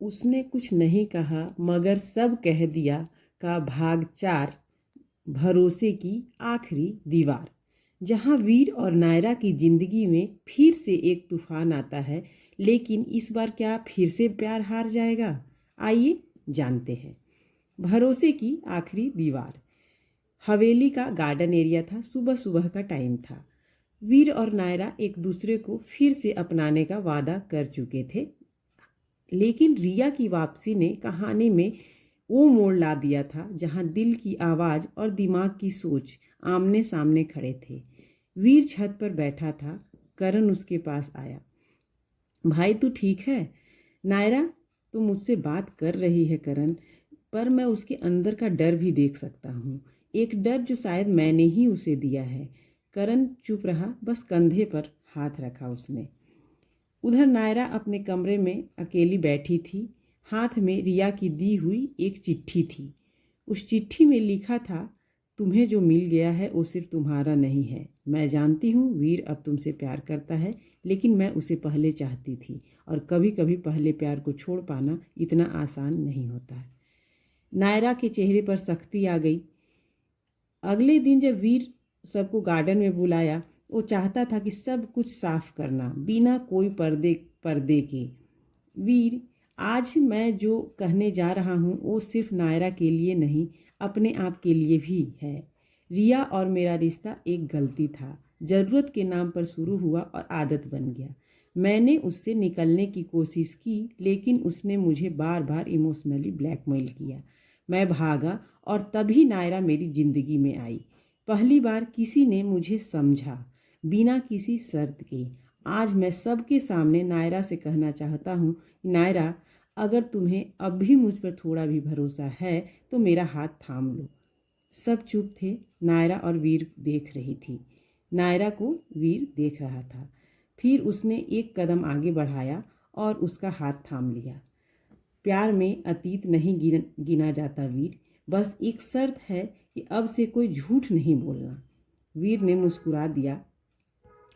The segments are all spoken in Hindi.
उसने कुछ नहीं कहा मगर सब कह दिया का भाग 4 भरोसे की आखिरी दीवार। जहां वीर और नायरा की जिंदगी में फिर से एक तूफान आता है, लेकिन इस बार क्या फिर से प्यार हार जाएगा? आइए जानते हैं। भरोसे की आखिरी दीवार। हवेली का गार्डन एरिया था। सुबह सुबह का टाइम था। वीर और नायरा एक दूसरे को फिर से अपनाने का वादा कर चुके थे, लेकिन रिया की वापसी ने कहानी में वो मोड़ ला दिया था जहां दिल की आवाज़ और दिमाग की सोच आमने सामने खड़े थे। वीर छत पर बैठा था। करण उसके पास आया। भाई तू ठीक है? नायरा तो मुझसे बात कर रही है करण, पर मैं उसके अंदर का डर भी देख सकता हूँ। एक डर जो शायद मैंने ही उसे दिया है। करण चुप रहा, बस कंधे पर हाथ रखा उसने। उधर नायरा अपने कमरे में अकेली बैठी थी। हाथ में रिया की दी हुई एक चिट्ठी थी। उस चिट्ठी में लिखा था, तुम्हें जो मिल गया है वो सिर्फ तुम्हारा नहीं है। मैं जानती हूँ वीर अब तुमसे प्यार करता है, लेकिन मैं उसे पहले चाहती थी और कभी कभी पहले प्यार को छोड़ पाना इतना आसान नहीं होता है। नायरा के चेहरे पर सख्ती आ गई। अगले दिन जब वीर सबको गार्डन में बुलाया, वो चाहता था कि सब कुछ साफ करना बिना कोई पर्दे पर्दे के। वीर, आज मैं जो कहने जा रहा हूँ वो सिर्फ नायरा के लिए नहीं, अपने आप के लिए भी है। रिया और मेरा रिश्ता एक गलती था। ज़रूरत के नाम पर शुरू हुआ और आदत बन गया। मैंने उससे निकलने की कोशिश की, लेकिन उसने मुझे बार बार इमोशनली ब्लैकमेल किया। मैं भागा और तभी नायरा मेरी ज़िंदगी में आई। पहली बार किसी ने मुझे समझा, बिना किसी शर्त के। आज मैं सबके सामने नायरा से कहना चाहता हूँ, नायरा, अगर तुम्हें अब भी मुझ पर थोड़ा भी भरोसा है तो मेरा हाथ थाम लो। सब चुप थे। नायरा और वीर देख रही थी। नायरा को वीर देख रहा था। फिर उसने एक कदम आगे बढ़ाया और उसका हाथ थाम लिया। प्यार में अतीत नहीं गिना जाता वीर, बस एक शर्त है कि अब से कोई झूठ नहीं बोलना। वीर ने मुस्कुरा दिया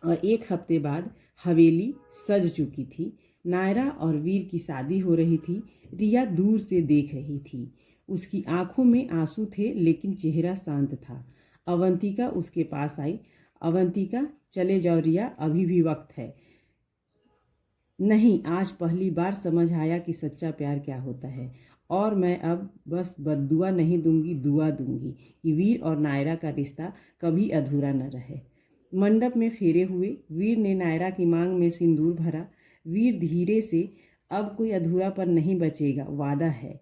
और एक हफ्ते बाद हवेली सज चुकी थी। नायरा और वीर की शादी हो रही थी। रिया दूर से देख रही थी। उसकी आंखों में आंसू थे, लेकिन चेहरा शांत था। अवंतिका उसके पास आई। अवंतिका, चले जाओ रिया, अभी भी वक्त है। नहीं, आज पहली बार समझ आया कि सच्चा प्यार क्या होता है। और मैं अब बस बद्दुआ नहीं दूंगी, दुआ दूंगी कि वीर और नायरा का रिश्ता कभी अधूरा न रहे। मंडप में फेरे हुए। वीर ने नायरा की मांग में सिंदूर भरा। वीर धीरे से, अब कोई अधूरापन नहीं बचेगा, वादा है।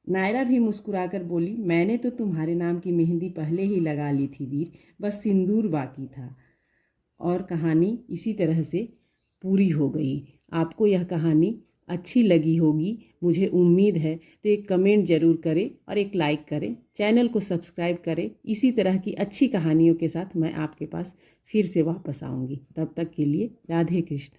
नायरा भी मुस्कुराकर बोली, मैंने तो तुम्हारे नाम की मेहंदी पहले ही लगा ली थी वीर, बस सिंदूर बाकी था। और कहानी इसी तरह से पूरी हो गई। आपको यह कहानी अच्छी लगी होगी, मुझे उम्मीद है। तो एक कमेंट ज़रूर करें और एक लाइक करें। चैनल को सब्सक्राइब करें। इसी तरह की अच्छी कहानियों के साथ मैं आपके पास फिर से वापस आऊँगी। तब तक के लिए राधे कृष्ण।